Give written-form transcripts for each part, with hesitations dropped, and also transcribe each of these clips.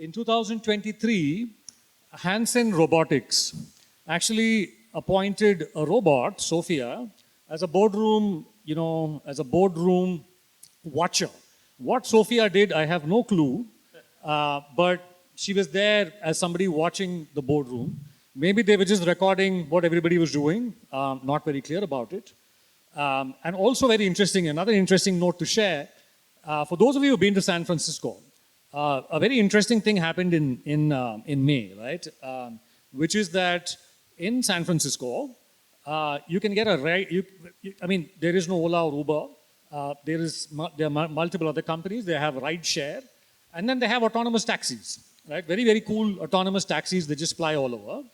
in 2023, Hansen Robotics actually appointed a robot, Sophia, as a boardroom, watcher. What Sophia did, I have no clue, but she was there as somebody watching the boardroom. Maybe they were just recording what everybody was doing, not very clear about it. And also very interesting, another interesting note to share, for those of you who've been to San Francisco, a very interesting thing happened in May, right? Which is that in San Francisco, you can get a ride. I mean, there is no Ola or Uber. There are multiple other companies. They have ride share, and then they have autonomous taxis, right? Very, very cool autonomous taxis. They just fly all over.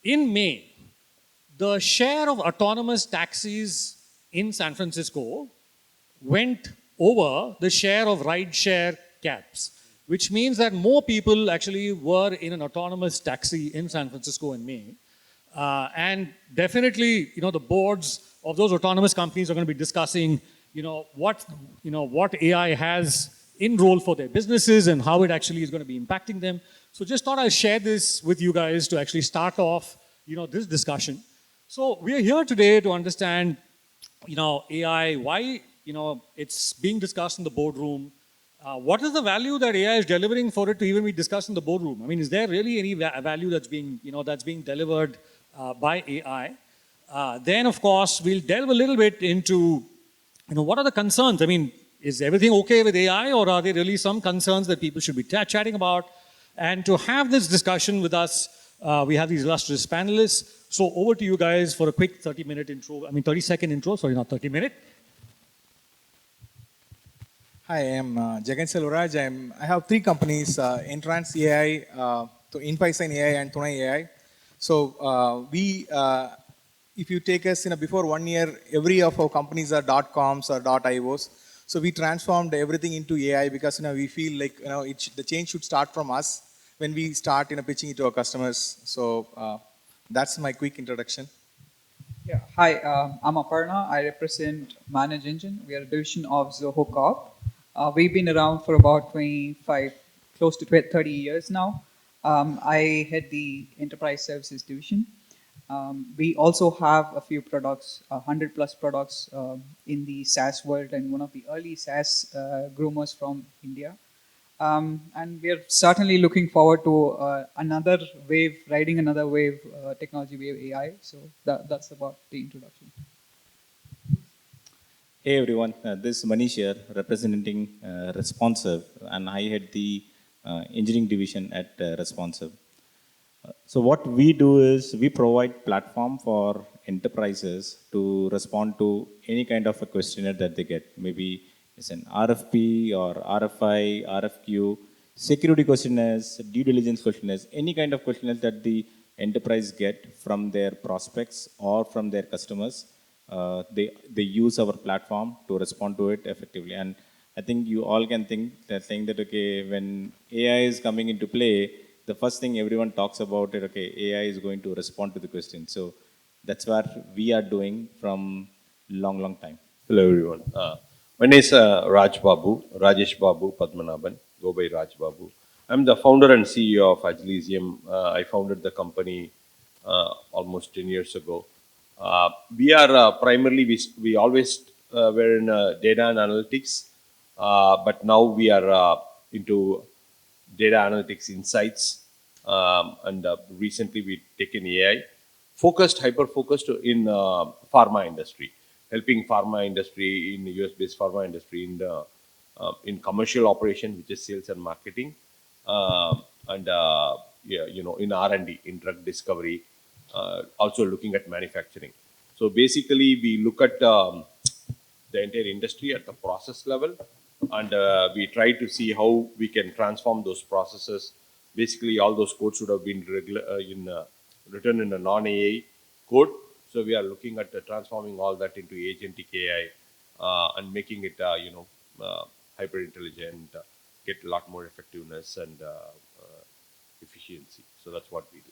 In May, the share of autonomous taxis in San Francisco went over the share of ride-share cabs, which means that more people actually were in an autonomous taxi in San Francisco in May. And definitely, the boards of those autonomous companies are going to be discussing, what AI has in role for their businesses and how it actually is going to be impacting them. So just thought I'd share this with you guys to actually start off, this discussion. So we are here today to understand, AI, why, it's being discussed in the boardroom. What is the value that AI is delivering for it to even be discussed in the boardroom? I mean, is there really any value that's being, that's being delivered by AI? Then, of course, we'll delve a little bit into, what are the concerns? I mean, is everything okay with AI, or are there really some concerns that people should be chatting about? And to have this discussion with us, we have these illustrious panelists. So over to you guys for a quick 30-second intro, sorry, not 30-minute. Hi, I'm Jagan Selvaraj. I have three companies, Entrance AI, InPysign AI, and Tunai AI. So if you take us before 1 year, every of our companies are .coms or .ios. So we transformed everything into AI because we feel like the change should start from us when we start pitching it to our customers. So that's my quick introduction. Yeah. Hi, I'm Aparna. I represent Manage Engine. We are a division of Zoho Corp. We've been around for about 25, close to 30 years now. I head the Enterprise Services Division. We also have a few products, 100 plus products in the SaaS world, and one of the early SaaS groomers from India. And we are certainly looking forward to another wave, riding another wave, technology wave AI. So that's about the introduction. Hey everyone, this is Manish here, representing Responsive, and I head the engineering division at Responsive. So what we do is we provide platform for enterprises to respond to any kind of a questionnaire that they get. Maybe it's an RFP or RFI, RFQ, security questionnaires, due diligence questionnaires, any kind of questionnaires that the enterprise get from their prospects or from their customers. They use our platform to respond to it effectively. And I think you all can think that saying that, okay, when AI is coming into play, the first thing everyone talks about it, okay, AI is going to respond to the question. So that's what we are doing from long time. Hello everyone. My name is Rajesh Babu Padmanabhan, go by Raj Babu. I'm the founder and CEO of Agilisium. I founded the company almost 10 years ago. We are primarily, we always were in data and analytics, but now we are into data analytics insights, and recently we taken AI, hyper-focused in pharma industry, helping pharma industry in the US-based pharma industry in commercial operation, which is sales and marketing, and in R&D, in drug discovery, also looking at manufacturing. So basically, we look at the entire industry at the process level, and we try to see how we can transform those processes. Basically, all those codes should have been written in a non-AI code. So we are looking at transforming all that into agentic AI and making it, hyper intelligent, get a lot more effectiveness and efficiency. So that's what we do.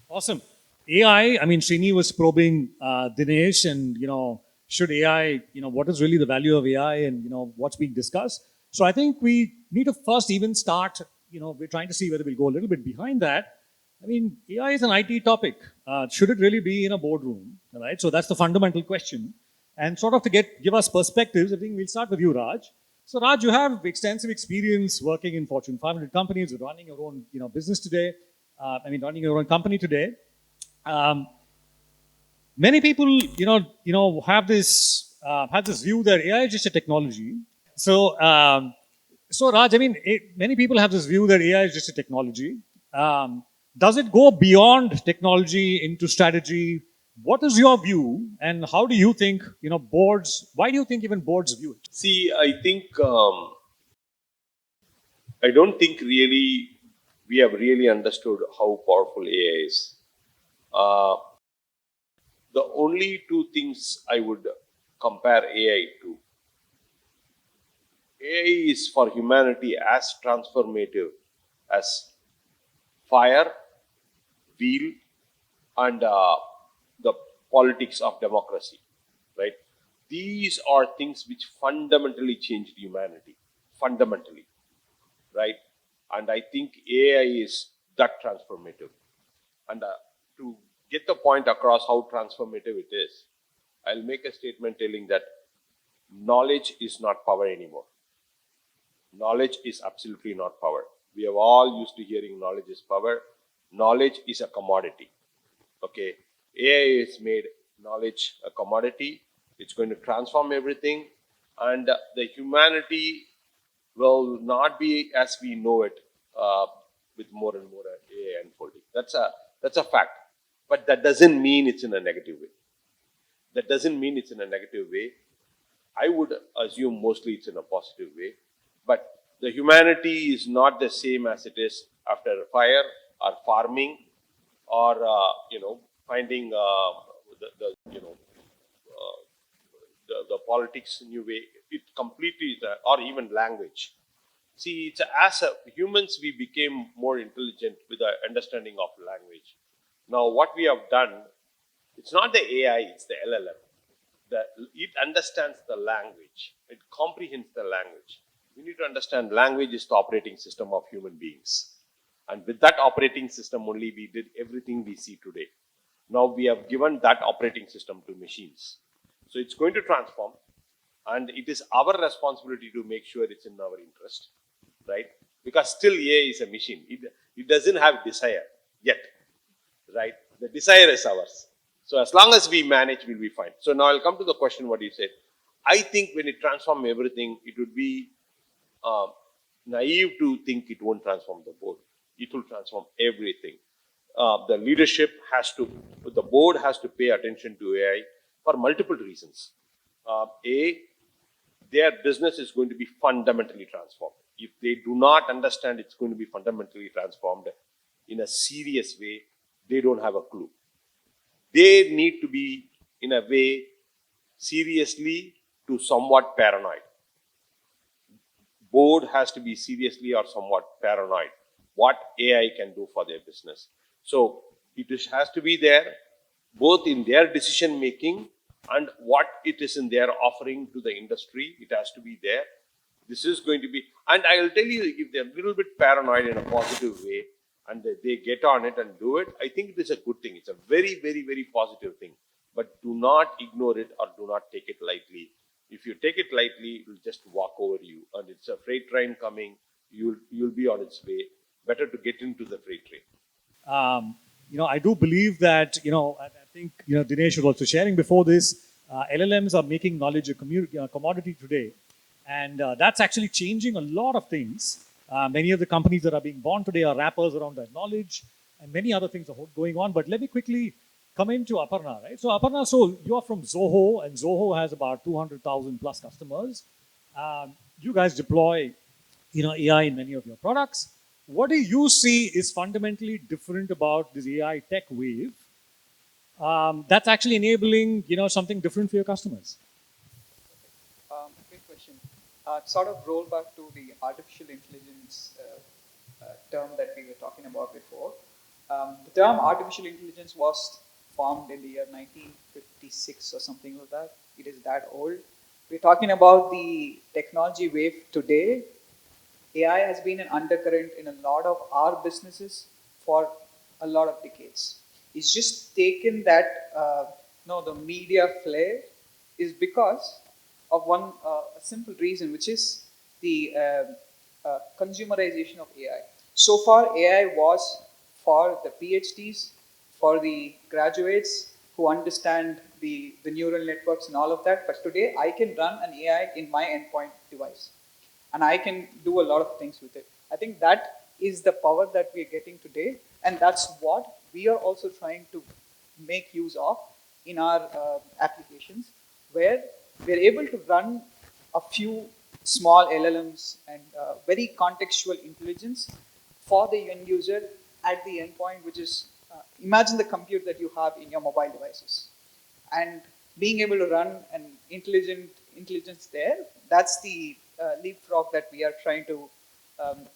Awesome. AI, I mean, Srini was probing Dinesh and, should AI, what is really the value of AI and, what's being discussed. So I think we need to first even start we're trying to see whether we'll go a little bit behind that. I mean, AI is an IT topic. Should it really be in a boardroom? Right? So that's the fundamental question. And sort of to give us perspectives, I think we'll start with you, Raj. So Raj, you have extensive experience working in Fortune 500 companies, running your own business today. Running your own company today. Um, Many people, have this view that AI is just a technology. So, Raj, many people have this view that AI is just a technology. Does it go beyond technology into strategy? What is your view, and how do you think, boards? Why do you think even boards view it? See, I think I don't think really we have really understood how powerful AI is. Uh, the only two things I would compare AI to. AI is for humanity as transformative as fire, wheel, and the politics of democracy, right? These are things which fundamentally changed humanity, fundamentally, right? And I think AI is that transformative. And to get the point across how transformative it is, I'll make a statement telling that knowledge is not power anymore. Knowledge is absolutely not power. We have all used to hearing knowledge is power. Knowledge is a commodity. Okay. AI has made knowledge a commodity. It's going to transform everything. And the humanity will not be as we know it with more and more AI unfolding. That's a fact. But that doesn't mean it's in a negative way. That doesn't mean it's in a negative way. I would assume mostly it's in a positive way. But the humanity is not the same as it is after fire or farming or finding the politics new way. It completely is or even language. See, it's as humans we became more intelligent with the understanding of language. Now, what we have done, it's not the AI, it's the LLM. It understands the language. It comprehends the language. We need to understand language is the operating system of human beings. And with that operating system only, we did everything we see today. Now we have given that operating system to machines. So it's going to transform, and it is our responsibility to make sure it's in our interest, right? Because still AI is a machine. It doesn't have desire yet, right? The desire is ours. So as long as we manage, we'll be fine. So now I'll come to the question what you said. I think when it transforms everything, it would be naive to think it won't transform the board. It will transform everything. The leadership the board has to pay attention to AI for multiple reasons. Their business is going to be fundamentally transformed. If they do not understand it's going to be fundamentally transformed in a serious way, they don't have a clue. They need to be, in a way, seriously to somewhat paranoid. Board has to be seriously or somewhat paranoid what AI can do for their business. So it has to be there both in their decision making and what it is in their offering to the industry. It has to be there. This is going to be, and I will tell you, if they're a little bit paranoid in a positive way and they get on it and do it, I think it is a good thing. It's a very, very, very positive thing. But do not ignore it or do not take it lightly. If you take it lightly, it will just walk over you. And it's a freight train coming. You'll be on its way. Better to get into the freight train. I do believe that, I think, Dinesh was also sharing before this, LLMs are making knowledge a commodity today. And that's actually changing a lot of things. Many of the companies that are being born today are wrappers around that knowledge, and many other things are going on. But let me quickly come into Aparna, right? So Aparna, you are from Zoho, and Zoho has about 200,000 plus customers. You guys deploy, AI in many of your products. What do you see is fundamentally different about this AI tech wave that's actually enabling, something different for your customers? Great question. Sort of roll back to the artificial intelligence term that we were talking about before. The term artificial intelligence was formed in the year 1956 or something like that. It is that old. We're talking about the technology wave today AI has been an undercurrent in a lot of our businesses for a lot of decades. It's just taken that, the media flair is because of one a simple reason, which is the consumerization of AI. So far, AI was for the PhDs, for the graduates who understand the neural networks and all of that. But today, I can run an AI in my endpoint device, and I can do a lot of things with it. I think that is the power that we are getting today, and that's what we are also trying to make use of in our applications, where we're able to run a few small LLMs and very contextual intelligence for the end user at the endpoint, which is imagine the compute that you have in your mobile devices, and being able to run an intelligence there. That's the leapfrog that we are trying to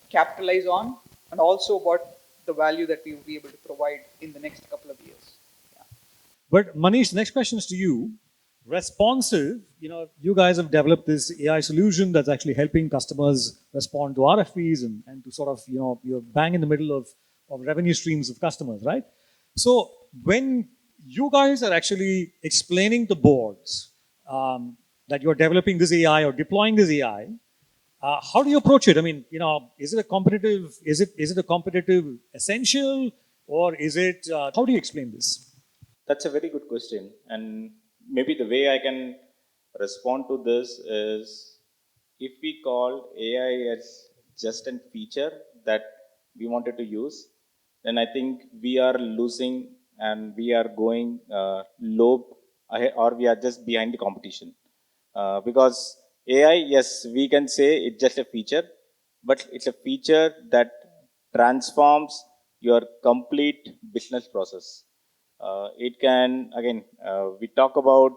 capitalize on, and also what the value that we will be able to provide in the next couple of years. Yeah. But Manish, next question is to you. Responsive, you guys have developed this AI solution that's actually helping customers respond to RFPs and to sort of, you're bang in the middle of revenue streams of customers, right? So when you guys are actually explaining to boards that you're developing this AI or deploying this AI, how do you approach it? I mean, is it a competitive essential, or is it? How do you explain this? That's a very good question. And maybe the way I can respond to this is, if we call AI as just a feature that we wanted to use, then I think we are losing and we are going low ahead, or we are just behind the competition. Because AI, yes, we can say it's just a feature, but it's a feature that transforms your complete business process. It can, again, we talk about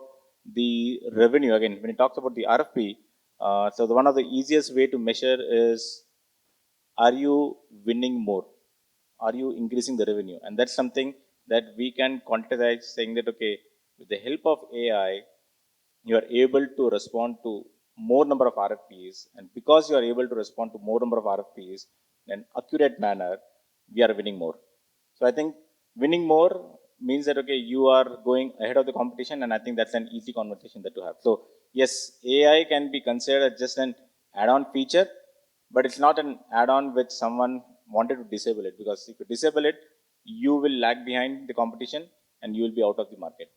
the revenue. Again, when it talks about the RFP, one of the easiest way to measure is, are you winning more? Are you increasing the revenue? And that's something that we can quantize, saying that, okay, with the help of AI, you are able to respond to more number of RFPs. And because you are able to respond to more number of RFPs in an accurate manner, we are winning more. So I think winning more means that, okay, you are going ahead of the competition, and I think that's an easy conversation that to have. So yes, AI can be considered as just an add-on feature, but it's not an add-on which someone wanted to disable it, because if you disable it, you will lag behind the competition and you will be out of the market.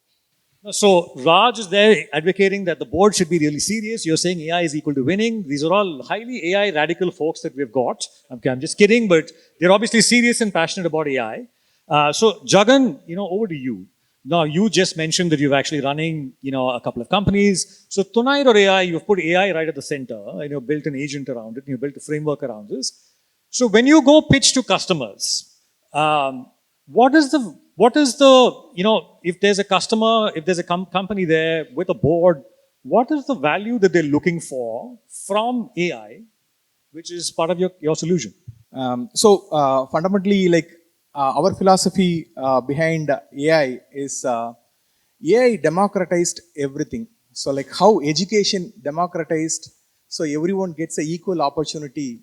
So Raj is there advocating that the board should be really serious. You're saying AI is equal to winning. These are all highly AI radical folks that we've got. Okay, I'm just kidding, but they're obviously serious and passionate about AI. So Jagan, over to you. Now, you just mentioned that you're actually running, a couple of companies. So tonight or AI, you've put AI right at the center, and you've built an agent around it, and you've built a framework around this. So when you go pitch to customers, what is the if there's a customer, if there's a company there with a board, what is the value that they're looking for from AI, which is part of your solution? Fundamentally, our philosophy behind AI is AI democratized everything. So like how education democratized, so everyone gets an equal opportunity.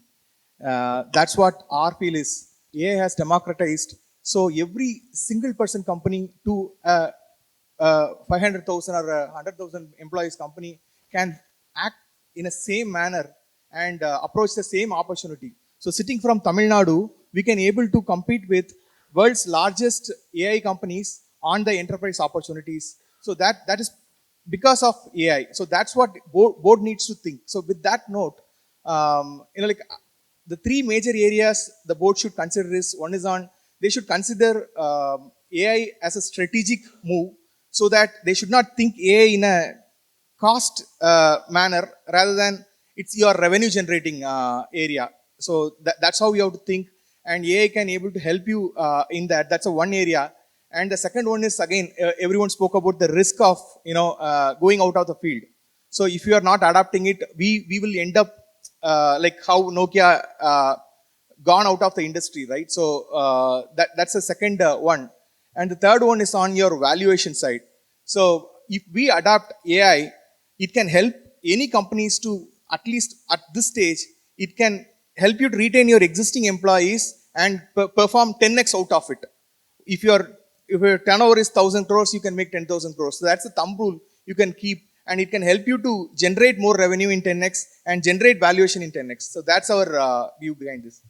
That's what our feel is. AI has democratized. So every single person company to 500,000 or 100,000 employees company can act in a same manner and approach the same opportunity. So sitting from Tamil Nadu, we can able to compete with world's largest AI companies on the enterprise opportunities. So that is because of AI. So that's what board needs to think. So with that note, the three major areas the board should consider is, one is on, they should consider AI as a strategic move, so that they should not think AI in a cost manner, rather than it's your revenue generating area. So that's how you have to think, and AI can able to help you in that. That's a one area. And the second one is, again, everyone spoke about the risk of going out of the field. So if you are not adapting it, we will end up like how Nokia gone out of the industry, right? So that's the second one. And the third one is on your valuation side. So if we adapt AI, it can help any companies to, at least at this stage, it can help you to retain your existing employees and perform 10x out of it. If your turnover is 1,000 crores, you can make 10,000 crores. So that's the thumb rule you can keep, and it can help you to generate more revenue in 10x and generate valuation in 10x. So that's our view behind this.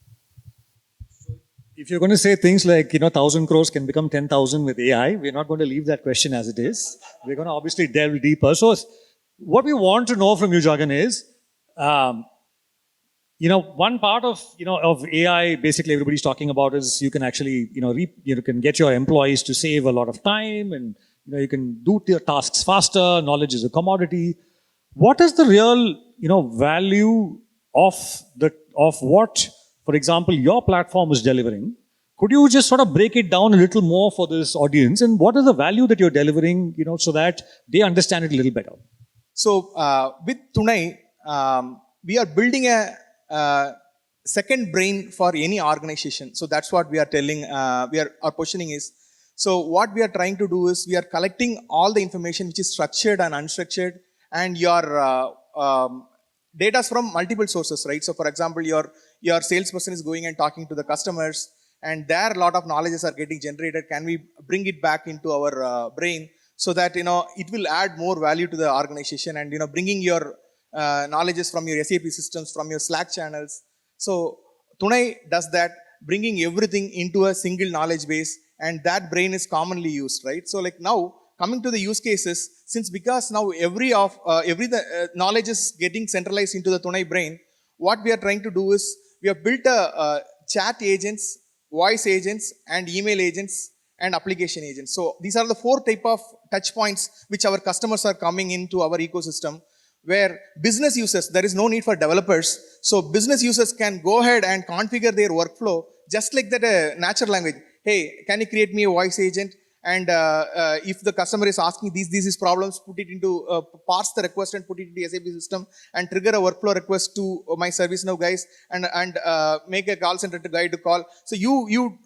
If you're going to say things like, 1,000 crores can become 10,000 with AI, we're not going to leave that question as it is. We're going to obviously delve deeper. So, what we want to know from you, Jagan, is, one part of AI, basically everybody's talking about is you can actually, you can get your employees to save a lot of time, and you can do their tasks faster. Knowledge is a commodity. What is the real, value of what, for example, your platform is delivering? Could you just sort of break it down a little more for this audience, and what is the value that you're delivering, so that they understand it a little better? So with Tunai, we are building a second brain for any organization. So that's what we are telling. Our positioning is. So what we are trying to do is we are collecting all the information which is structured and unstructured, and your data from multiple sources, right? So for example, your salesperson is going and talking to the customers, and there a lot of knowledges are getting generated. Can we bring it back into our brain so that it will add more value to the organization, and bringing your knowledges from your SAP systems, from your Slack channels. So Tunai does that, bringing everything into a single knowledge base, and that brain is commonly used, right? So like now, coming to the use cases, because now every knowledge is getting centralized into the Tunai brain, what we are trying to do is we have built a chat agents, voice agents, and email agents, and application agents. So these are the 4 type of touch points which our customers are coming into our ecosystem, where business users, there is no need for developers. So business users can go ahead and configure their workflow just like that natural language. Hey, can you create me a voice agent? And if the customer is asking these problems, put it into, parse the request and put it into the SAP system and trigger a workflow request to my ServiceNow guys, and make a call center guy to call. So you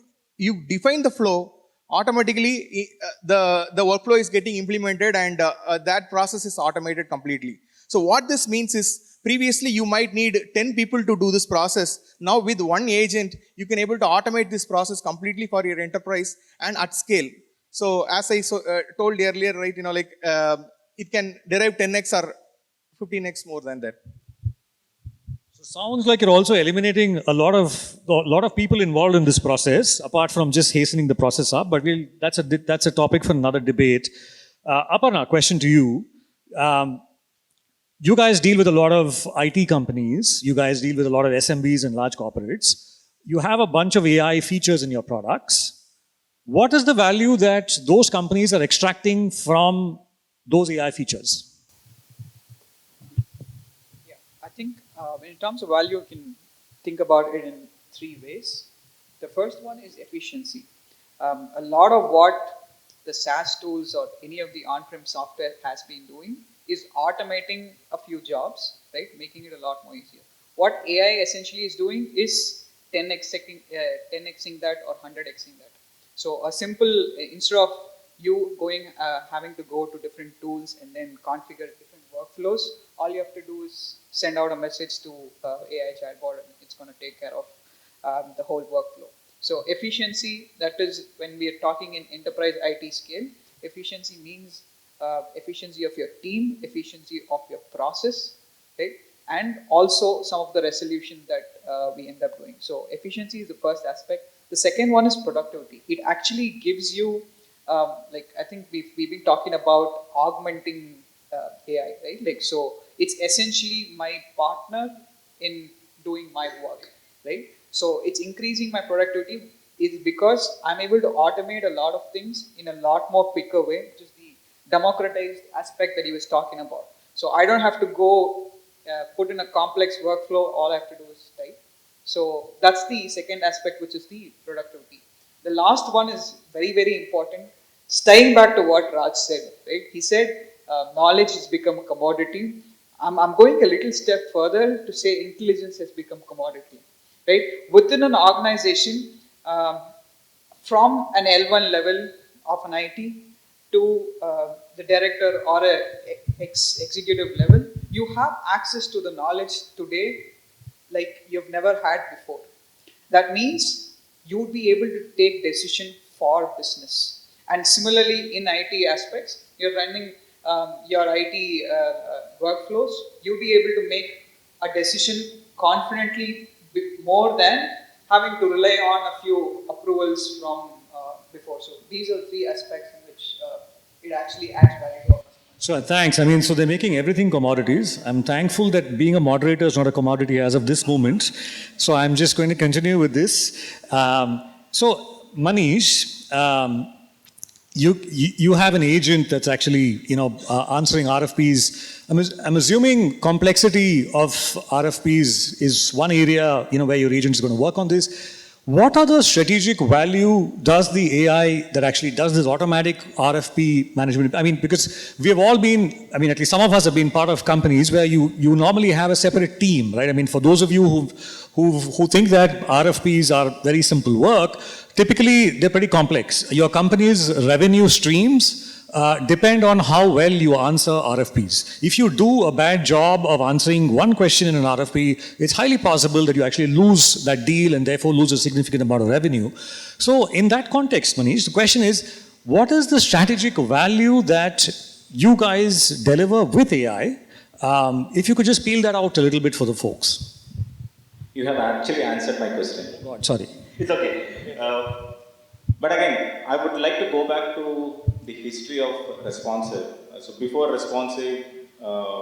define the flow. Automatically, the workflow is getting implemented, and that process is automated completely. So what this means is, previously you might need 10 people to do this process. Now with one agent, you can able to automate this process completely for your enterprise and at scale. So as I told earlier, right, it can derive 10x or 15x more than that. So sounds like you're also eliminating a lot of people involved in this process, apart from just hastening the process up. But that's a topic for another debate. Aparna, question to you. You guys deal with a lot of IT companies. You guys deal with a lot of SMBs and large corporates. You have a bunch of AI features in your products. What is the value that those companies are extracting from those AI features? Yeah, I think in terms of value, you can think about it in 3 ways. The first one is efficiency. A lot of what the SaaS tools or any of the on-prem software has been doing is automating a few jobs, right? Making it a lot more easier. What AI essentially is doing is 10xing that or 100xing that. So a simple, instead of you having to go to different tools and then configure different workflows, all you have to do is send out a message to AI chatbot, and it's going to take care of the whole workflow. So efficiency, that is when we are talking in enterprise IT scale, efficiency means efficiency of your team, efficiency of your process, right? And also some of the resolution that we end up doing. So efficiency is the first aspect. The second one is productivity. It actually gives you, I think we've been talking about augmenting AI, right? So it's essentially my partner in doing my work, right? So it's increasing my productivity is because I'm able to automate a lot of things in a lot more quicker way, which is the democratized aspect that he was talking about. So I don't have to go put in a complex workflow. All I have to do is type. So that's the second aspect, which is the productivity. The last one is very, very important. Staying back to what Raj said, right? He said knowledge has become a commodity. I'm going a little step further to say intelligence has become commodity, right? Within an organization, from an L1 level of an IT to the director or a executive level, you have access to the knowledge today like you've never had before. That means you would be able to take decision for business. And similarly, in IT aspects, you're running your IT workflows, you'll be able to make a decision confidently more than having to rely on a few approvals from before. So these are three aspects in which it actually adds value to our customers. So thanks. I mean, so they're making everything commodities. I'm thankful that being a moderator is not a commodity as of this moment. So I'm just going to continue with this. So Manish, you have an agent that's actually answering RFPs. I'm assuming complexity of RFPs is one area where your agent is going to work on this. What other strategic value does the AI that actually does this automatic RFP management? I mean, because we have all been, I mean, at least some of us have been part of companies where you normally have a separate team, right? I mean, for those of you who think that RFPs are very simple work, typically they're pretty complex. Your company's revenue streams depend on how well you answer RFPs. If you do a bad job of answering one question in an RFP, it's highly possible that you actually lose that deal and therefore lose a significant amount of revenue. So in that context, Manish, the question is, what is the strategic value that you guys deliver with AI? If you could just peel that out a little bit for the folks. You have actually answered my question. God, sorry. It's okay. But again, I would like to go back to the history of responsive. So before responsive,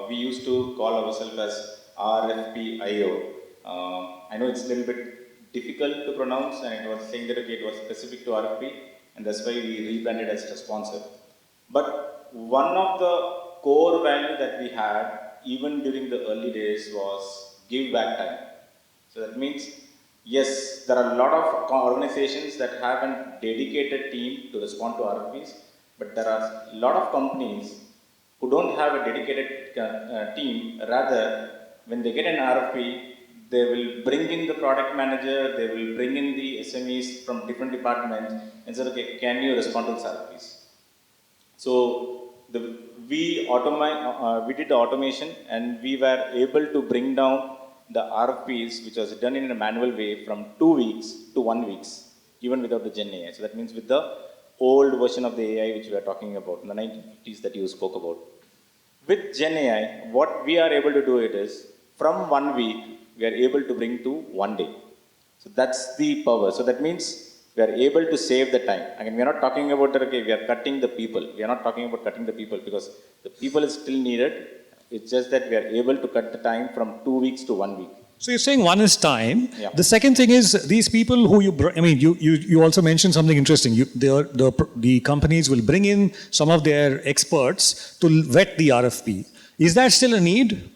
we used to call ourselves as RFPIO. I know it's a little bit difficult to pronounce, and it was saying that okay, it was specific to RFP, and that's why we rebranded as responsive. But one of the core value that we had, even during the early days, was give back time. So that means, yes, there are a lot of organizations that have a dedicated team to respond to RFPs, but there are a lot of companies who don't have a dedicated team. Rather, when they get an RFP, they will bring in the product manager, they will bring in the SMEs from different departments and say, okay, can you respond to these RFPs? So we did the automation, and we were able to bring down the RFPs, which was done in a manual way, from 2 weeks to 1 week, even without the Gen AI. So that means with the old version of the AI which we are talking about, in the 1950s that you spoke about. With Gen AI, what we are able to do it is, from 1 week, we are able to bring to 1 day. So that's the power. So that means we are able to save the time. Again, we are not talking about that, okay, we are cutting the people. We are not talking about cutting the people, because the people is still needed. It's just that we are able to cut the time from 2 weeks to 1 week. So you're saying one is time. Yeah. The second thing is these people who you also mentioned something interesting. The companies will bring in some of their experts to vet the RFP. Is that still a need?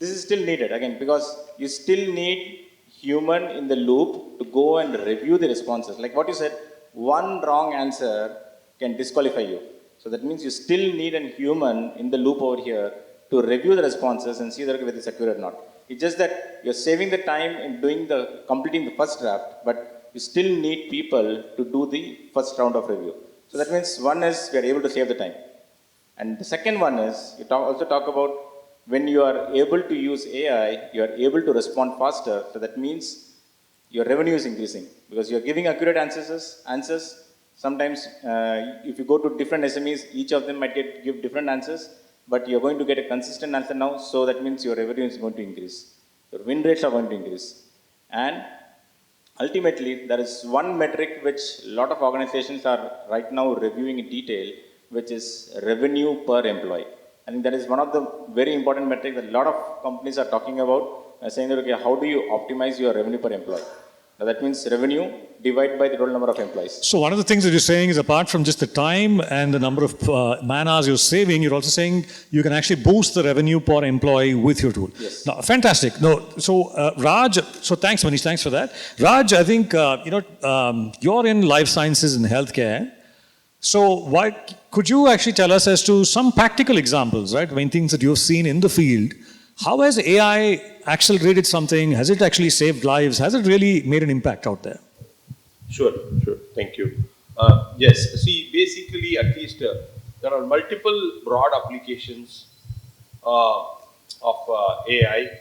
This is still needed, again, because you still need human in the loop to go and review the responses. Like what you said, one wrong answer can disqualify you. So that means you still need a human in the loop over here to review the responses and see whether it's accurate or not. It's just that you're saving the time in completing the first draft, but you still need people to do the first round of review. So that means one is we are able to save the time. And the second one is, you also talk about when you are able to use AI, you are able to respond faster. So that means your revenue is increasing because you're giving accurate answers. Sometimes if you go to different SMEs, each of them might give different answers, but you're going to get a consistent answer now. So that means your revenue is going to increase. Your win rates are going to increase. And ultimately, there is one metric which a lot of organizations are right now reviewing in detail, which is revenue per employee. I think that is one of the very important metrics that a lot of companies are talking about, saying that, okay, how do you optimize your revenue per employee? Now that means revenue divided by the total number of employees. So one of the things that you're saying is, apart from just the time and the number of man hours you're saving, you're also saying you can actually boost the revenue per employee with your tool. Yes. Now, fantastic. No, so Raj, so thanks Manish, thanks for that. Raj, I think, you're in life sciences and healthcare. So could you actually tell us as to some practical examples, right? I mean, things that you've seen in the field. How has AI accelerated something? Has it actually saved lives? Has it really made an impact out there? Sure. Thank you. Yes, see, basically, at least there are multiple broad applications of AI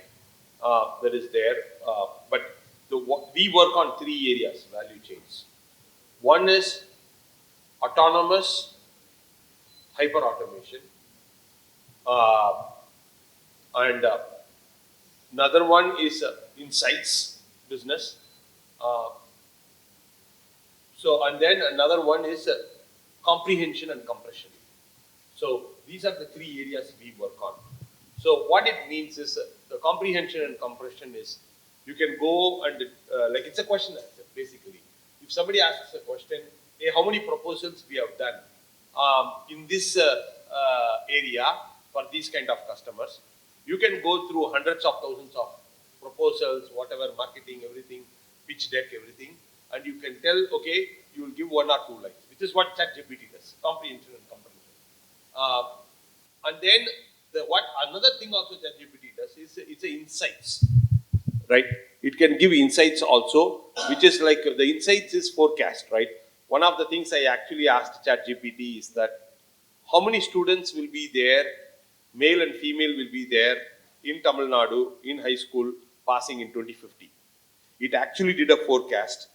that is there. but we work on three areas, value chains. One is autonomous hyper automation, and another one is insights business. Uh, and then another one is comprehension and compression. So these are the three areas we work on. So what it means is the comprehension and compression is you can go and like it's a question answer basically. If somebody asks a question, hey, how many proposals we have done in this area for these kind of customers, you can go through hundreds of thousands of proposals, whatever, marketing, everything, pitch deck, everything, and you can tell, okay, you will give one or two lines, which is what ChatGPT does, comprehension and comprehension. And then another thing also ChatGPT does is it's a insights, right? It can give insights also, which is like the insights is forecast, right? One of the things I actually asked ChatGPT is that how many students will be there, male and female will be there in Tamil Nadu in high school passing in 2050. It actually did a forecast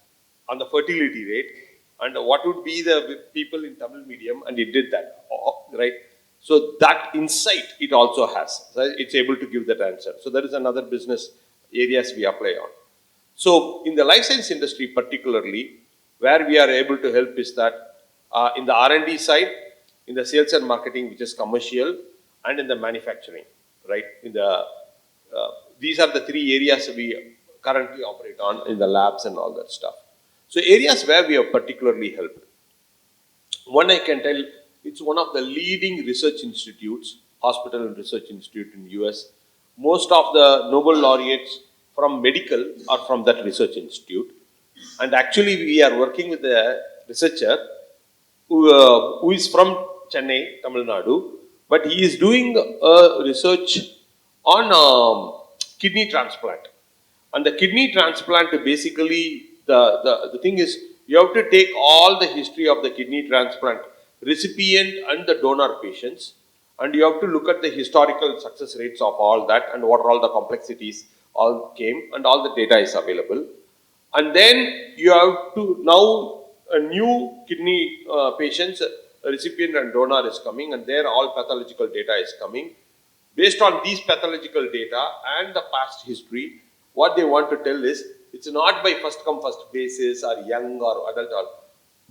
on the fertility rate and what would be the people in Tamil medium, and it did that, right? So that insight it also has. Right? It's able to give that answer. So that is another business areas we apply on. So in the life science industry particularly, where we are able to help is that in the R&D side, in the sales and marketing, which is commercial, and in the manufacturing, right? These are the three areas we currently operate on in the labs and all that stuff. So areas where we have particularly helped. One I can tell, it's one of the leading research institutes, hospital and research institute in US. Most of the Nobel laureates from medical are from that research institute. And actually we are working with a researcher who is from Chennai, Tamil Nadu, but he is doing research on kidney transplant. And the kidney transplant basically, the thing is, you have to take all the history of the kidney transplant recipient and the donor patients, and you have to look at the historical success rates of all that and what are all the complexities all came, and all the data is available. And then you have to now a new kidney patients, recipient and donor is coming, and there all pathological data is coming. Based on these pathological data and the past history, what they want to tell is, it's not by first come first basis or young or adult or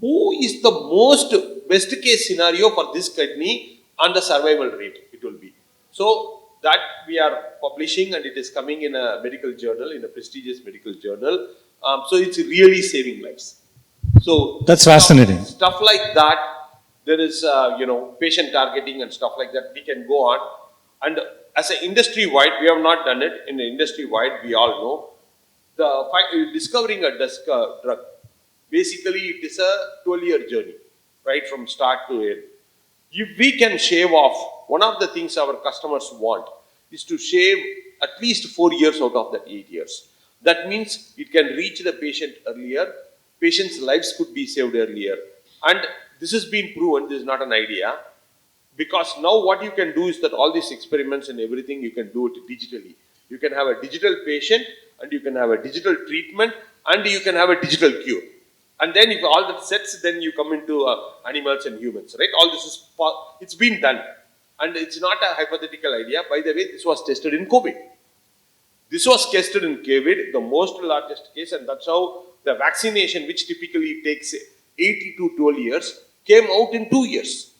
who is the most best case scenario for this kidney and the survival rate it will be. So that we are publishing, and it is coming in a medical journal, in a prestigious medical journal. So it's really saving lives. So that's fascinating. Stuff like that. There is patient targeting and stuff like that. We can go on, and as an industry wide, we have not done it. In the industry wide, we all know discovering a drug. Basically, it is a 12-year journey, right, from start to end. If we can shave off, one of the things our customers want is to shave at least 4 years out of that 8 years. That means it can reach the patient earlier, patients' lives could be saved earlier. And this has been proven, this is not an idea, because now what you can do is that all these experiments and everything, you can do it digitally. You can have a digital patient, and you can have a digital treatment, and you can have a digital cure. And then if all that sets, then you come into animals and humans, right? All this is, it's been done. And it's not a hypothetical idea. By the way, this was tested in COVID. This was tested in COVID, the most largest case, and that's how the vaccination, which typically takes 80 to 12 years, came out in 2 years.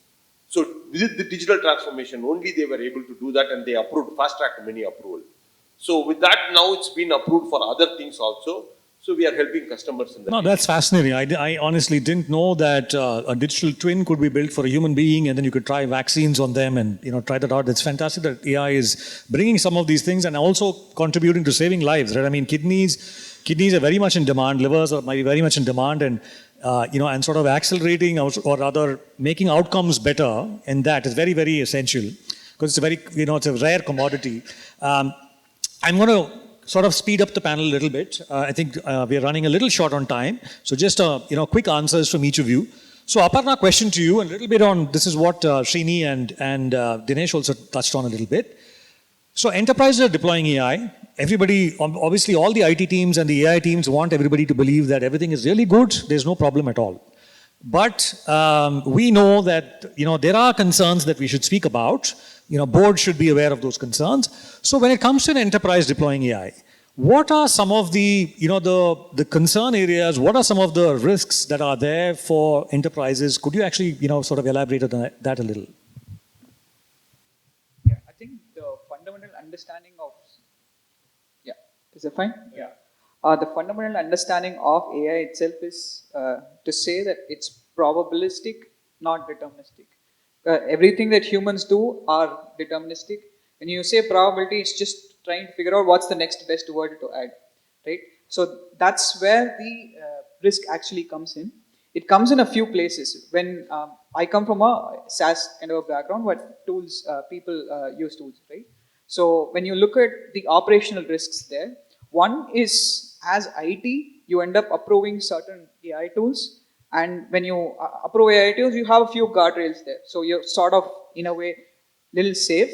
So with the digital transformation, only they were able to do that, and they approved, fast-tracked many approval. So with that, now it's been approved for other things also. So we are helping customers in that. No, that's fascinating. I honestly didn't know that a digital twin could be built for a human being, and then you could try vaccines on them and try that out. It's fantastic that AI is bringing some of these things and also contributing to saving lives. Right? I mean, kidneys are very much in demand. Livers are very much in demand, and and sort of accelerating or rather making outcomes better in that is very, very essential, because it's a very it's a rare commodity. I'm going to sort of speed up the panel a little bit. I think we are running a little short on time. So just quick answers from each of you. So Aparna, question to you, a little bit on, this is what Srini and Dinesh also touched on a little bit. So enterprises are deploying AI. Everybody, obviously all the IT teams and the AI teams want everybody to believe that everything is really good, there's no problem at all. But we know that there are concerns that we should speak about. Boards should be aware of those concerns. So when it comes to an enterprise deploying AI, what are some of the the concern areas? What are some of the risks that are there for enterprises? Could you actually sort of elaborate on that a little? Yeah, I think the fundamental understanding of, yeah, is it fine? Yeah. The fundamental understanding of AI itself is to say that it's probabilistic, not deterministic. Everything that humans do are deterministic. When you say probability, it's just trying to figure out what's the next best word to add, right? So that's where the risk actually comes in. It comes in a few places. When I come from a SaaS kind of a background, what tools people use tools, right? So when you look at the operational risks there, one is as IT, you end up approving certain AI tools, and when you approve AI tools, you have a few guardrails there. So you're sort of, in a way, little safe.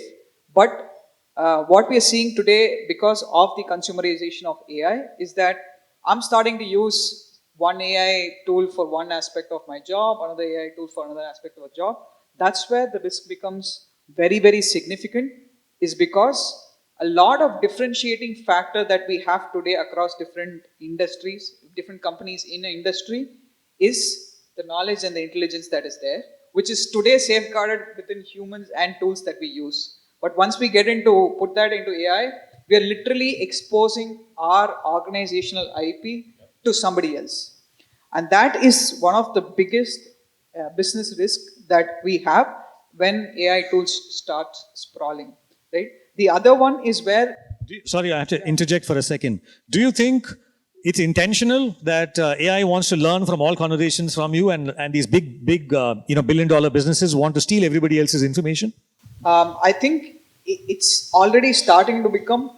But what we are seeing today, because of the consumerization of AI, is that I'm starting to use one AI tool for one aspect of my job, another AI tool for another aspect of a job. That's where the risk becomes very, very significant, is because a lot of differentiating factor that we have today across different industries, different companies in an industry, is the knowledge and the intelligence that is there, which is today safeguarded within humans and tools that we use. But once we get into, put that into AI, we are literally exposing our organizational IP to somebody else. And that is one of the biggest business risks that we have when AI tools start sprawling, right? The other one is where... Sorry, I have to interject for a second. Do you think it's intentional that AI wants to learn from all conversations from you, and these big billion-dollar businesses want to steal everybody else's information? I think it's already starting to become,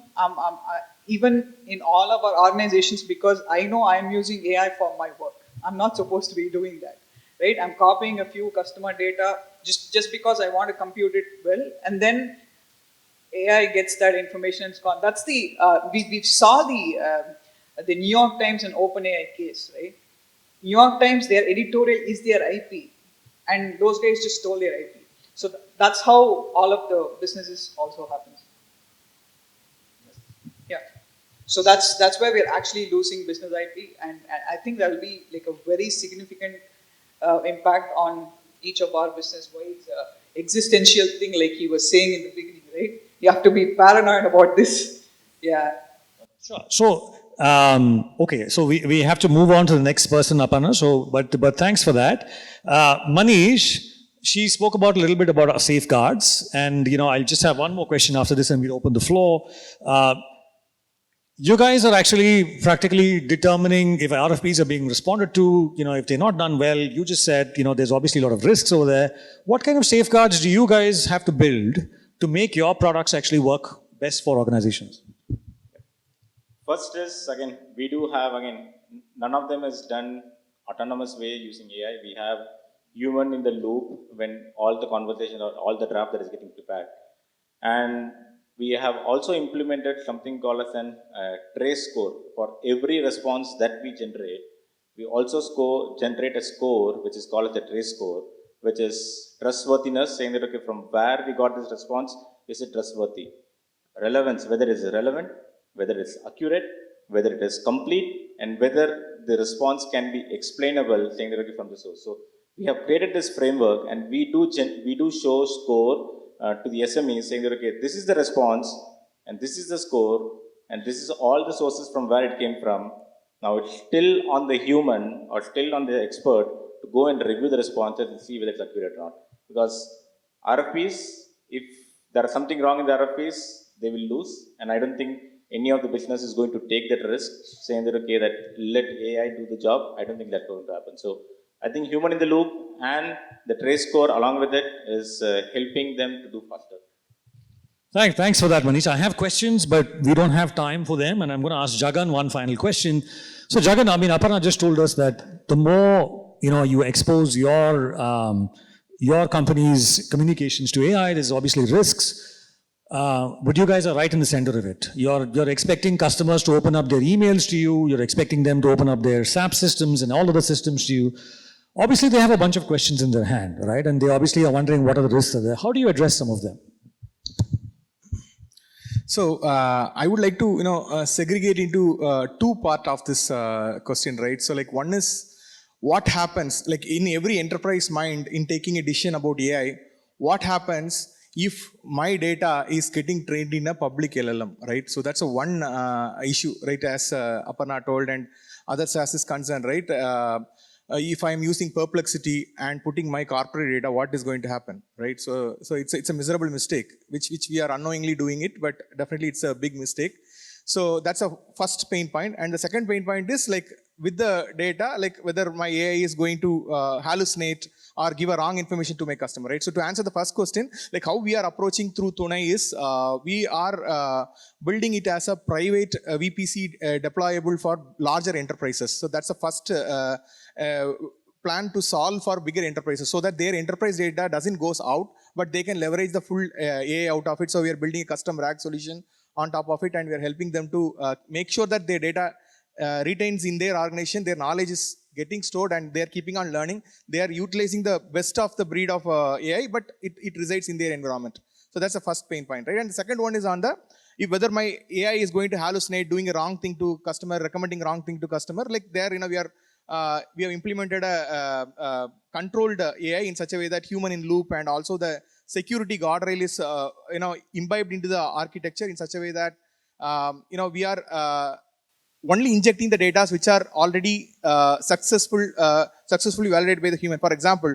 even in all of our organizations, because I know I'm using AI for my work. I'm not supposed to be doing that, right? I'm copying a few customer data just because I want to compute it well, and then AI gets that information and it's gone. That's the, we saw the New York Times and OpenAI case, right? New York Times, their editorial is their IP, and those guys just stole their IP. So that's how all of the businesses also happens. Yeah. So that's where we're actually losing business IP, and I think that will be like a very significant impact on each of our business. Why it's an existential thing, like he was saying in the beginning, right? You have to be paranoid about this. Yeah. Sure. So, okay, so we have to move on to the next person, Aparna. So, but thanks for that. Manish, she spoke about a little bit about our safeguards, and I'll just have one more question after this, and we'll open the floor. You guys are actually practically determining if RFPs are being responded to. If they're not done well. You just said there's obviously a lot of risks over there. What kind of safeguards do you guys have to build to make your products actually work best for organizations? First is, again, we do have, none of them is done autonomous way using AI. We have human in the loop when all the conversation or all the draft that is getting prepared. And we have also implemented something called as an trace score. For every response that we generate, we also generate a score which is called as the trace score, which is trustworthiness, saying that, okay, from where we got this response, is it trustworthy? Relevance, whether it is relevant, whether it's accurate, whether it is complete, and whether the response can be explainable, saying that, okay, from the source. So we have created this framework, and we do show score to the SMEs, saying that, okay, this is the response, and this is the score, and this is all the sources from where it came from. Now it's still on the human or still on the expert to go and review the responses and see whether it's accurate or not. Because RFPs, if there is something wrong in the RFPs, they will lose, and I don't think any of the business is going to take that risk, saying that, okay, that let AI do the job. I don't think that's going to happen. So I think human in the loop and the trace score along with it is helping them to do faster. Thanks for that, Manish. I have questions, but we don't have time for them, and I'm going to ask Jagan one final question. So Jagan, Aparna just told us that the more you expose your company's communications to AI, there's obviously risks. But you guys are right in the center of it. You're expecting customers to open up their emails to you. You're expecting them to open up their SAP systems and all other systems to you. Obviously, they have a bunch of questions in their hand, right? And they obviously are wondering what are the risks there. How do you address some of them? So I would like to segregate into two part of this question, right? So like one is what happens like in every enterprise mind in taking a decision about AI. What happens if my data is getting trained in a public LLM, right? So that's a one issue, right? As Aparna told and others as is concerned, right? If I'm using Perplexity and putting my corporate data, what is going to happen, right? So it's a miserable mistake, which we are unknowingly doing it, but definitely it's a big mistake. So that's a first pain point. And the second pain point is like with the data, like whether my AI is going to hallucinate or give a wrong information to my customer, right? So to answer the first question, like how we are approaching through Tonai is we are building it as a private VPC deployable for larger enterprises. So that's the first plan to solve for bigger enterprises so that their enterprise data doesn't goes out, but they can leverage the full AI out of it. So we are building a custom RAG solution on top of it, and we are helping them to make sure that their data retains in their organization, their knowledge is getting stored and they are keeping on learning. They are utilizing the best of the breed of AI, but it resides in their environment. So that's the first pain point, right? And the second one is on the, if whether my AI is going to hallucinate, doing a wrong thing to customer, recommending wrong thing to customer, like there, we have implemented a controlled AI in such a way that human in loop and also the security guardrail is, imbibed into the architecture in such a way that, we are only injecting the data which are already successfully validated by the human. For example,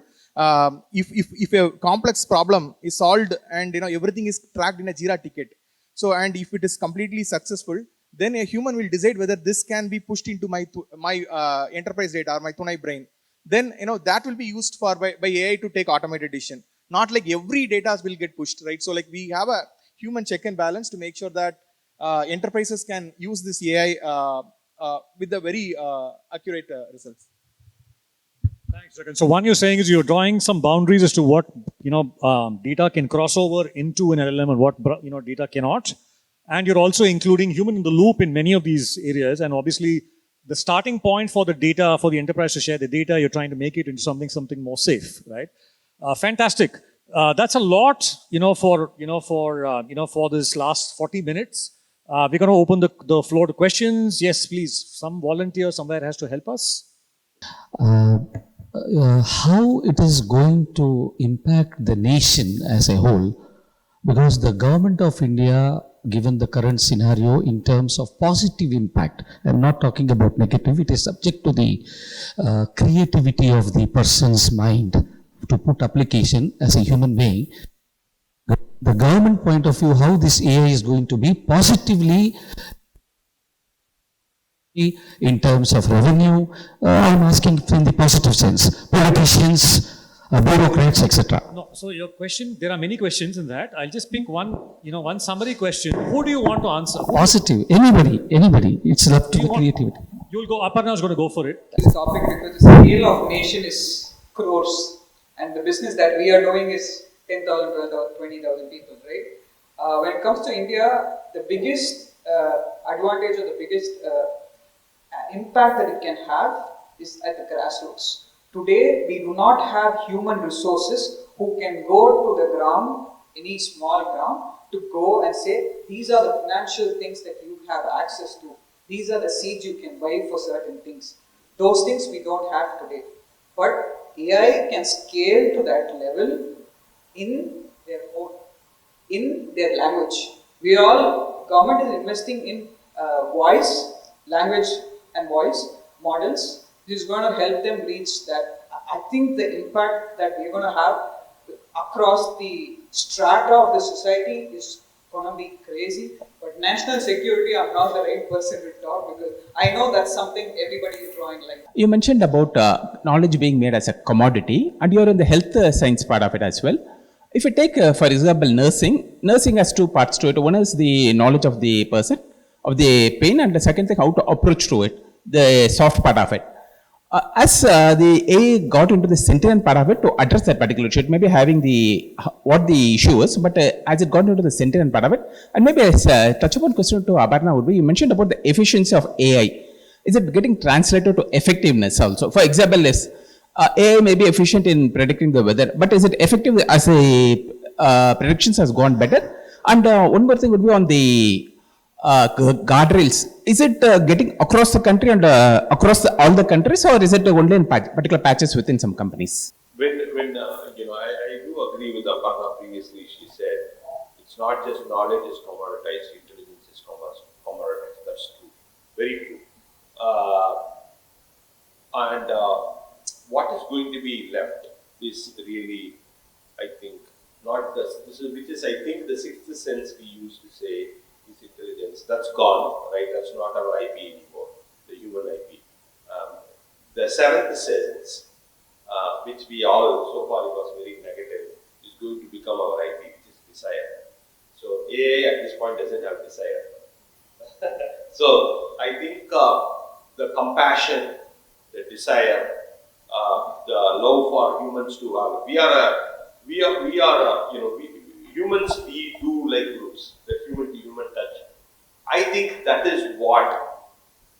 if a complex problem is solved and everything is tracked in a Jira ticket, so and if it is completely successful, then a human will decide whether this can be pushed into my enterprise data or my Tonai brain. Then that will be used for by AI to take automated decision. Not like every data will get pushed, right? So like we have a human check and balance to make sure that enterprises can use this AI with the very accurate results. Thanks, Jagan. So one you're saying is you're drawing some boundaries as to what data can cross over into an LLM and what data cannot, and you're also including human in the loop in many of these areas. And obviously, the starting point for the data for the enterprise to share the data, you're trying to make it into something more safe, right? Fantastic. That's a lot, for this last 40 minutes. We're going to open the floor to questions. Yes, please. Some volunteer somewhere has to help us. How it is going to impact the nation as a whole, because the government of India, given the current scenario in terms of positive impact, I'm not talking about negative, it is subject to the creativity of the person's mind to put application as a human being. The government point of view, how this AI is going to be positively in terms of revenue, I'm asking from the positive sense, politicians, bureaucrats, etc. No, so your question, there are many questions in that. I'll just pick one summary question. Who do you want to answer? Positive, anybody. It's up to the creativity. You'll go, Aparna is going to go for it. This topic because the scale of nation is crores and the business that we are doing is 10,000, 12,000, 20,000 people, right? When it comes to India, the biggest advantage or the biggest impact that it can have is at the grassroots. Today, we do not have human resources who can go to the ground, any small ground, to go and say, these are the financial things that you have access to. These are the seeds you can buy for certain things. Those things we don't have today. But AI can scale to that level in their language. Government is investing in language and voice models. This is going to help them reach that. I think the impact that we're going to have across the strata of the society is going to be crazy. But national security, I'm not the right person to talk because I know that's something everybody is drawing like. You mentioned about knowledge being made as a commodity, and you're in the health science part of it as well. If you take, for example, nursing has two parts to it. One is the knowledge of the person, of the pain, and the second thing, how to approach to it, the soft part of it. As the AI got into the sentient part of it to address that particular issue, it may be having the what the issue is, but as it got into the sentient part of it, and maybe as touch upon question to Abarna would be, you mentioned about the efficiency of AI. Is it getting translated to effectiveness also? For example, is AI may be efficient in predicting the weather, but is it effective as a predictions has gone better? And one more thing would be on the guardrails. Is it getting across the country and across all the countries, or is it only in particular patches within some companies? I do agree with Aparna previously. She said it's not just knowledge is commoditized, intelligence is commoditized. That's true, very true. And what is going to be left is really, I think, not this is which is I think the sixth sense we used to say is intelligence. That's gone, right? That's not our IP anymore, the human IP. The seventh sense, which we all so far it was very negative, is going to become our IP, which is desire. So AI at this point doesn't have desire. So I think the compassion, the desire, the love for humans to have. Humans, we do like groups, the human to human touch. I think that is what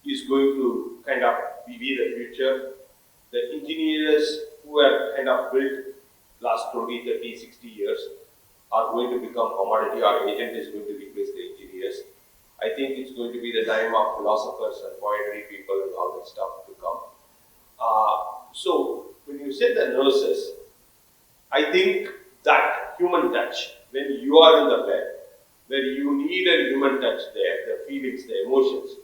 is going to kind of be the future. The engineers who have kind of built last 20, 30, 60 years are going to become commodity. Our agent is going to replace the engineers. I think it's going to be the time of philosophers and poetry people and all that stuff to come. So when you say the nurses, I think that human touch, when you are in the bed, where you need a human touch there, the feelings, the emotions,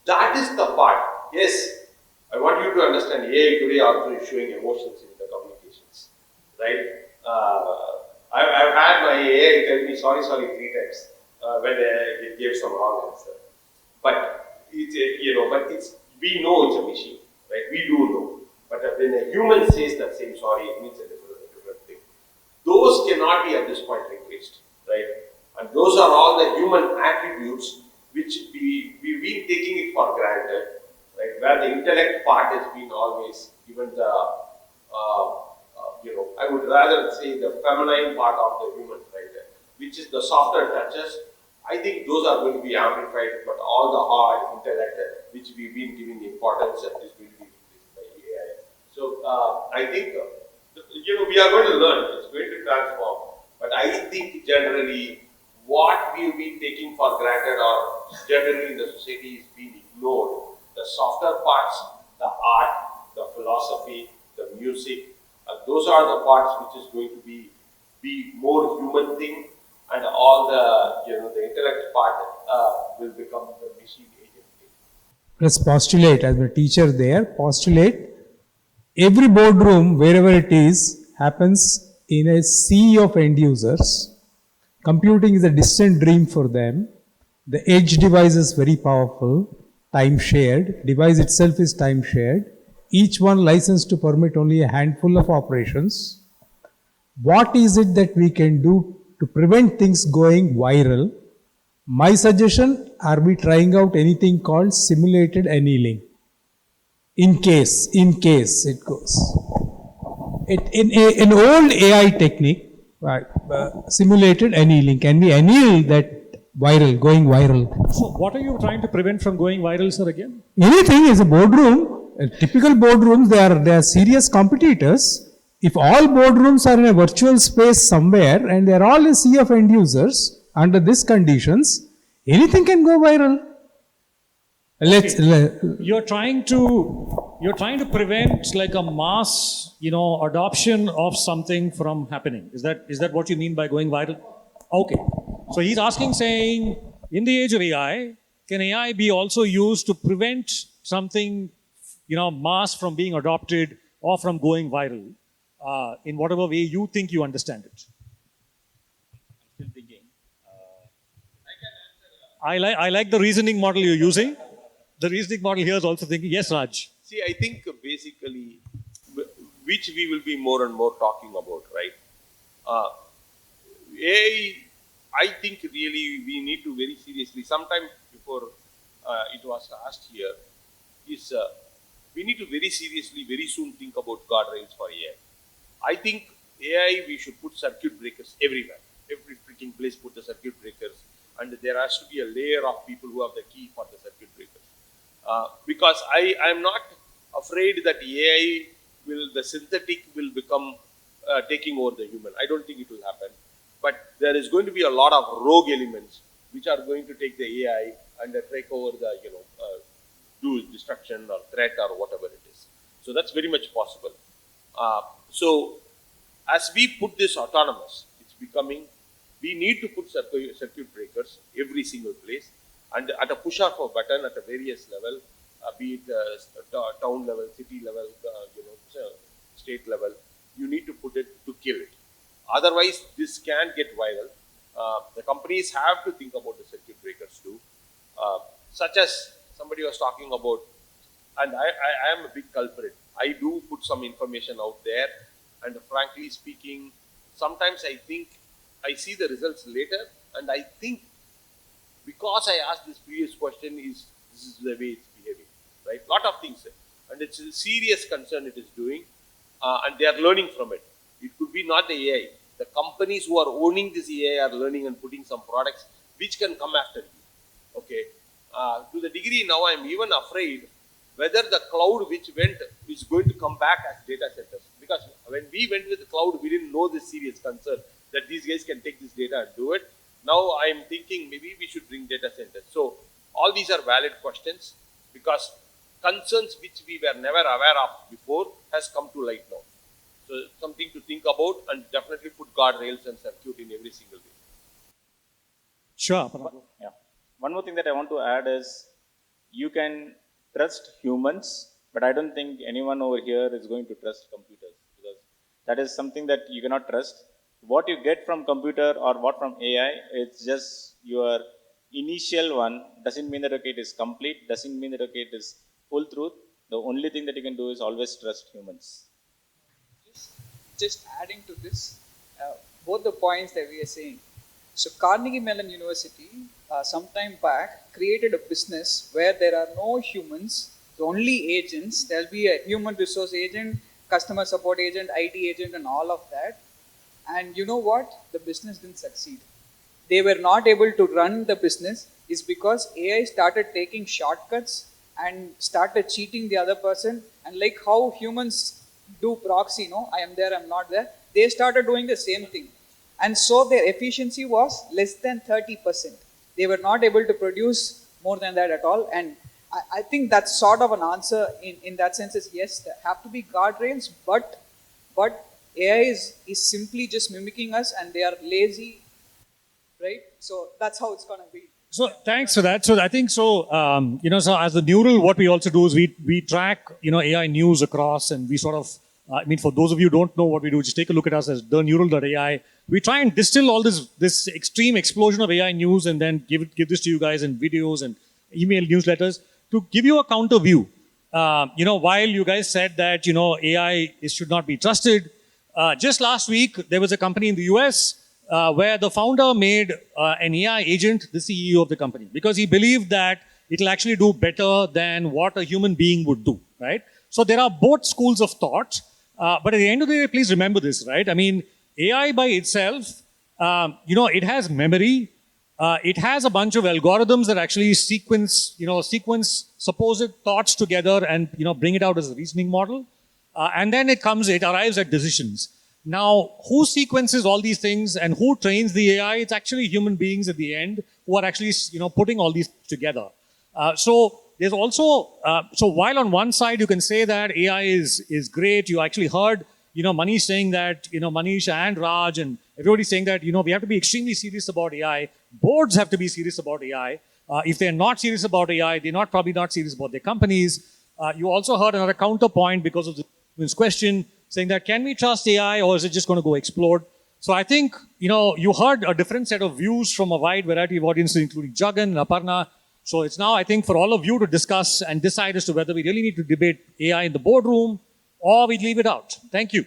that is the part. Yes, I want you to understand AI today also is showing emotions in the communications, right? I've had my AI tell me sorry 3 times when it gave some wrong answer. But we know it's a machine, right? We do know. But when a human says that same sorry, it means a different thing. Those cannot be at this point replaced, right? And those are all the human attributes which we've been taking it for granted, right? Where the intellect part has been always given the, I would rather say the feminine part of the human, right? Which is the softer touches. I think those are going to be amplified, but all the hard intellect, which we've been giving importance, is going to be replaced by AI. So I think, we are going to learn. It's going to transform. But I think generally, what we've been taking for granted or generally in the society is being ignored. The softer parts, the art, the philosophy, the music, those are the parts which is going to be more human thing, and all the intellect part will become the machine agent thing. Let's postulate, as a teacher there, postulate every boardroom, wherever it is, happens in a sea of end users. Computing is a distant dream for them. The edge device is very powerful, time shared. Device itself is time shared. Each one licensed to permit only a handful of operations. What is it that we can do to prevent things going viral? My suggestion, are we trying out anything called simulated annealing? In case it goes. In old AI technique, simulated annealing, can we anneal that going viral? So what are you trying to prevent from going viral, sir, again? Anything is a boardroom. Typical boardrooms, they are serious competitors. If all boardrooms are in a virtual space somewhere and they are all a sea of end users under these conditions, anything can go viral. You're trying to prevent like a mass, adoption of something from happening. Is that what you mean by going viral? Okay. So he's asking, saying, in the age of AI, can AI be also used to prevent something, mass from being adopted or from going viral, in whatever way you think you understand it? I'm still thinking. I like the reasoning model you're using. The reasoning model here is also thinking, yes, Raj. See, I think basically, which we will be more and more talking about, right? AI, I think really we need to very seriously, sometime before it was asked here, is we need to very seriously, very soon think about guardrails for AI. I think AI, we should put circuit breakers everywhere. Every freaking place put the circuit breakers. And there has to be a layer of people who have the key for the circuit breakers. Because I am not afraid that AI the synthetic will become taking over the human. I don't think it will happen. But there is going to be a lot of rogue elements which are going to take the AI and take over the, do destruction or threat or whatever it is. So that's very much possible. So as we put this autonomous, it's becoming, we need to put circuit breakers every single place, and at a push of a button at a various level, be it town level, city level, state level, you need to put it to kill it. Otherwise, this can get viral. The companies have to think about the circuit breakers too, such as somebody was talking about, and I am a big culprit. I do put some information out there, and frankly speaking, sometimes I think I see the results later, and I think because I asked this previous question, this is the way it's behaving, right? Lot of things, and it's a serious concern it is doing, and they are learning from it. It could be not the AI. The companies who are owning this AI are learning and putting some products which can come after you. Okay, to the degree now I'm even afraid whether the cloud which went is going to come back as data centers. Because when we went with the cloud, we didn't know this serious concern that these guys can take this data and do it. Now I'm thinking maybe we should bring data centers. So all these are valid questions because concerns which we were never aware of before has come to light now. So something to think about, and definitely put guardrails and circuit in every single way. Sure. Yeah. One more thing that I want to add is you can trust humans, but I don't think anyone over here is going to trust computers, because that is something that you cannot trust. What you get from computer or what from AI, it's just your initial one. Doesn't mean that okay, it is complete, doesn't mean that okay, it is full truth. The only thing that you can do is always trust humans. Just adding to this, both the points that we are saying. So Carnegie Mellon University, some time back, created a business where there are no humans, only agents. There'll be a human resource agent, customer support agent, IT agent, and all of that. And you know what? The business didn't succeed. They were not able to run the business is because AI started taking shortcuts and started cheating the other person. And like how humans do proxy, I am there, I'm not there. They started doing the same thing. And so their efficiency was less than 30%. They were not able to produce more than that at all. And I think that's sort of an answer in that sense is yes, there have to be guardrails, but AI is simply just mimicking us and they are lazy, right? So that's how it's going to be. So thanks for that. So I think so, so as the neural, what we also do is we track, AI news across, and we sort of, for those of you who don't know what we do, just take a look at us as theneural.ai. We try and distill all this extreme explosion of AI news and then give this to you guys in videos and email newsletters to give you a counter view. While you guys said that, AI should not be trusted, just last week, there was a company in the US where the founder made an AI agent the CEO of the company because he believed that it'll actually do better than what a human being would do, right? So there are both schools of thought, but at the end of the day, please remember this, right? AI by itself, it has memory. It has a bunch of algorithms that actually sequence supposed thoughts together and, bring it out as a reasoning model. And then it arrives at decisions. Now, who sequences all these things and who trains the AI? It's actually human beings at the end who are actually, putting all these together. So there's also, so while on one side you can say that AI is great, you actually heard, Manish saying that, Manish and Raj and everybody saying that, we have to be extremely serious about AI. Boards have to be serious about AI. If they're not serious about AI, they're probably not serious about their companies. You also heard another counterpoint because of this question saying that can we trust AI or is it just going to go explode? So I think, you heard a different set of views from a wide variety of audiences, including Jagan, Aparna. So it's now, I think, for all of you to discuss and decide as to whether we really need to debate AI in the boardroom or we leave it out. Thank you.